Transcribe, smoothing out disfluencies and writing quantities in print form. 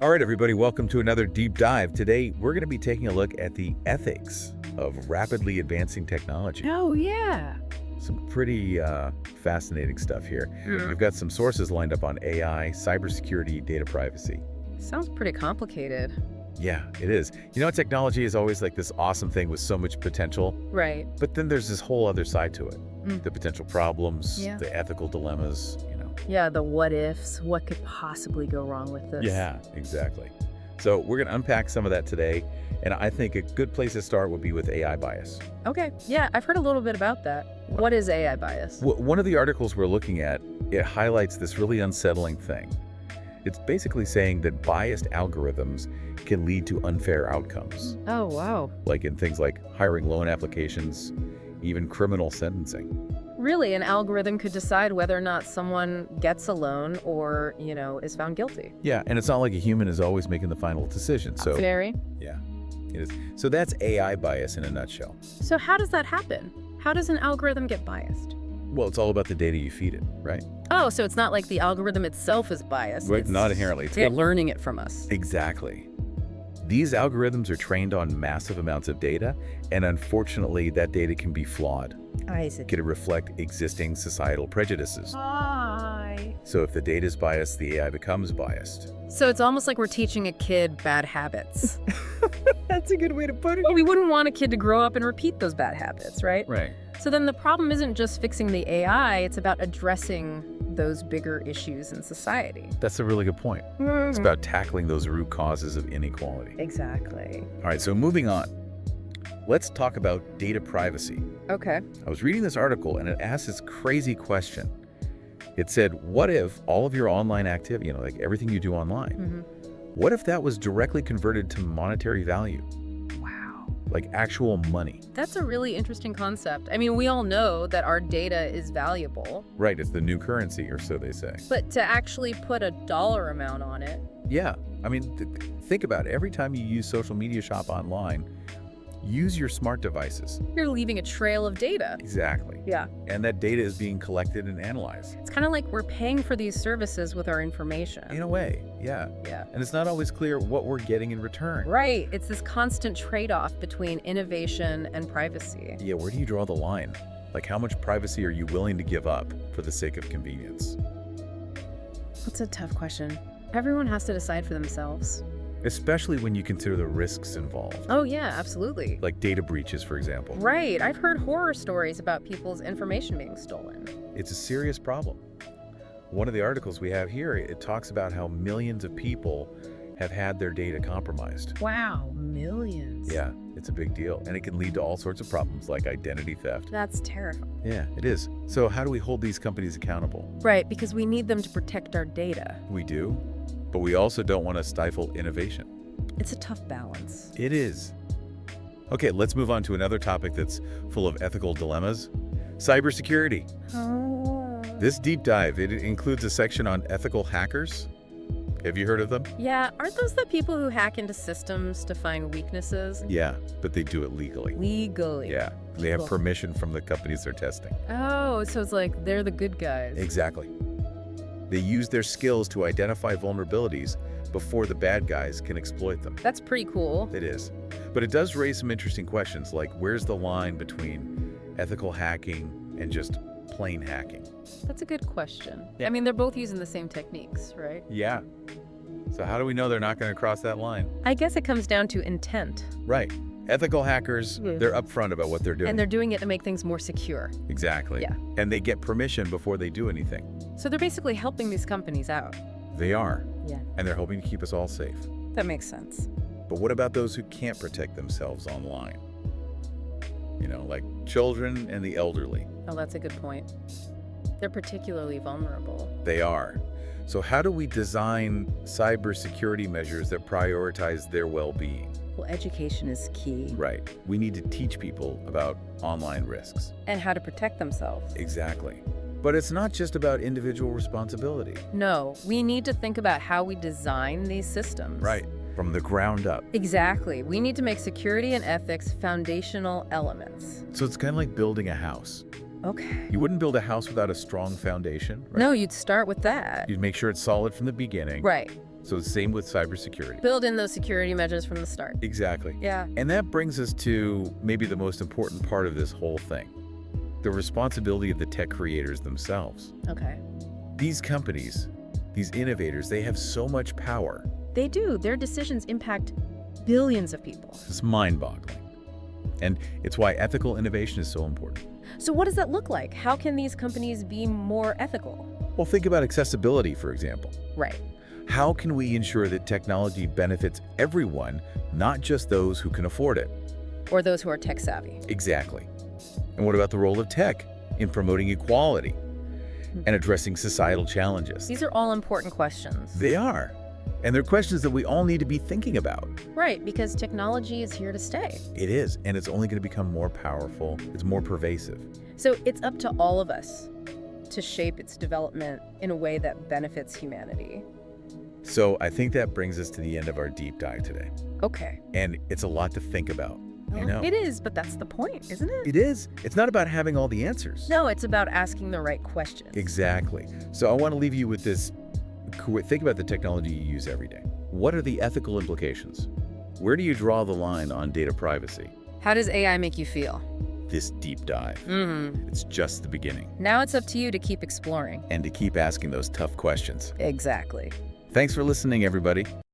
All right, everybody, welcome to another deep dive. Today, we're going to be taking a look at the ethics of rapidly advancing technology. Oh, yeah. Some pretty fascinating stuff here. We've got some sources lined up on AI, cybersecurity, data privacy. Sounds pretty complicated. Yeah, it is. You know, technology is always like this awesome thing with so much potential. Right. But then there's this whole other side to it. The potential problems, Yeah. the ethical dilemmas, Yeah, the what ifs. What could possibly go wrong with this? Yeah, exactly. So we're going to unpack some of that today. And I think a good place to start would be with AI bias. Okay. Yeah, I've heard a little bit about that. What is AI bias? One of the articles we're looking at, it highlights this really unsettling thing. It's basically saying that biased algorithms can lead to unfair outcomes, Oh, wow. like in things like hiring loan applications, even criminal sentencing. Really, an algorithm could decide whether or not someone gets a loan or, is found guilty. Yeah, and it's not like a human is always making the final decision. So, Very. yeah, it is. So that's AI bias in a nutshell. So how does that happen? How does an algorithm get biased? Well, it's all about the data you feed it, right? Oh, so it's not like the algorithm itself is biased. Right, It's not inherently. They're learning it from us. Exactly. These algorithms are trained on massive amounts of data, and unfortunately, that data can be flawed. I see. Can reflect existing societal prejudices. Hi. So if the data is biased, the AI becomes biased. So it's almost like we're teaching a kid bad habits. That's a good way to put it. Well, we wouldn't want a kid to grow up and repeat those bad habits, right? Right. So then the problem isn't just fixing the AI, it's about addressing those bigger issues in society. That's a really good point. It's about tackling those root causes of inequality. Exactly. All right, so moving on. Let's talk about data privacy. Okay. I was reading this article and it asked this crazy question. It said, what if all of your online activity, like everything you do online, what if that was directly converted to monetary value? Wow. Like actual money. That's a really interesting concept. I mean, we all know that our data is valuable. Right, it's the new currency, or so they say. But to actually put a dollar amount on it. Yeah, I mean, think about it. Every time you use social media shop online, use your smart devices. You're leaving a trail of data. Exactly. Yeah. And that data is being collected and analyzed. It's kind of like we're paying for these services with our information. In a way, yeah. Yeah. And it's not always clear what we're getting in return. Right. It's this constant trade-off between innovation and privacy. Yeah, where do you draw the line? Like, how much privacy are you willing to give up for the sake of convenience? That's a tough question. Everyone has to decide for themselves. Especially when you consider the risks involved. Oh, yeah, absolutely. Like data breaches, for example. Right. I've heard horror stories about people's information being stolen. It's a serious problem. One of the articles we have here, it talks about how millions of people have had their data compromised. Wow, millions. Yeah, it's a big deal. And it can lead to all sorts of problems like identity theft. That's terrifying. Yeah, it is. So how do we hold these companies accountable? Right, because we need them to protect our data. We do, but we also don't want to stifle innovation. It's a tough balance. It is. Okay, let's move on to another topic that's full of ethical dilemmas. Cybersecurity. This deep dive, it includes a section on ethical hackers. Have you heard of them? Yeah, aren't those the people who hack into systems to find weaknesses? Yeah, but they do it legally. Legally. Yeah, they have Cool. permission from the companies they're testing. Oh, so it's like they're the good guys. Exactly. They use their skills to identify vulnerabilities before the bad guys can exploit them. That's pretty cool. It is. But it does raise some interesting questions, like where's the line between ethical hacking and just plain hacking? That's a good question. Yeah. I mean, they're both using the same techniques, right? Yeah. So how do we know they're not going to cross that line? I guess it comes down to intent. Right. Ethical hackers, they're upfront about what they're doing. And they're doing it to make things more secure. Exactly. Yeah. And they get permission before they do anything. So they're basically helping these companies out. They are. Yeah. And they're hoping to keep us all safe. That makes sense. But what about those who can't protect themselves online? Like children and the elderly. Oh, that's a good point. They're particularly vulnerable. They are. So how do we design cybersecurity measures that prioritize their well-being? Well, education is key. Right. We need to teach people about online risks. And how to protect themselves. Exactly. But it's not just about individual responsibility. No, we need to think about how we design these systems. Right. From the ground up. Exactly. We need to make security and ethics foundational elements. So it's kind of like building a house. Okay. You wouldn't build a house without a strong foundation, right? No, you'd start with that. You'd make sure it's solid from the beginning. Right. So same with cybersecurity. Build in those security measures from the start. Exactly. Yeah. And that brings us to maybe the most important part of this whole thing, the responsibility of the tech creators themselves. Okay. These companies, these innovators, they have so much power. They do. Their decisions impact billions of people. It's mind-boggling. And it's why ethical innovation is so important. So what does that look like? How can these companies be more ethical? Well, think about accessibility, for example. Right. How can we ensure that technology benefits everyone, not just those who can afford it? Or those who are tech savvy. Exactly. And what about the role of tech in promoting equality and addressing societal challenges? These are all important questions. They are. And they're questions that we all need to be thinking about. Right, because technology is here to stay. It is, and it's only going to become more powerful. It's more pervasive. So it's up to all of us to shape its development in a way that benefits humanity. So I think that brings us to the end of our deep dive today. Okay. And it's a lot to think about. I know. It is, but that's the point, isn't it? It is. It's not about having all the answers. No, it's about asking the right questions. Exactly. So I want to leave you with this. Think about the technology you use every day. What are the ethical implications? Where do you draw the line on data privacy? How does AI make you feel? This deep dive. It's just the beginning. Now it's up to you to keep exploring. And to keep asking those tough questions. Exactly. Thanks for listening, everybody.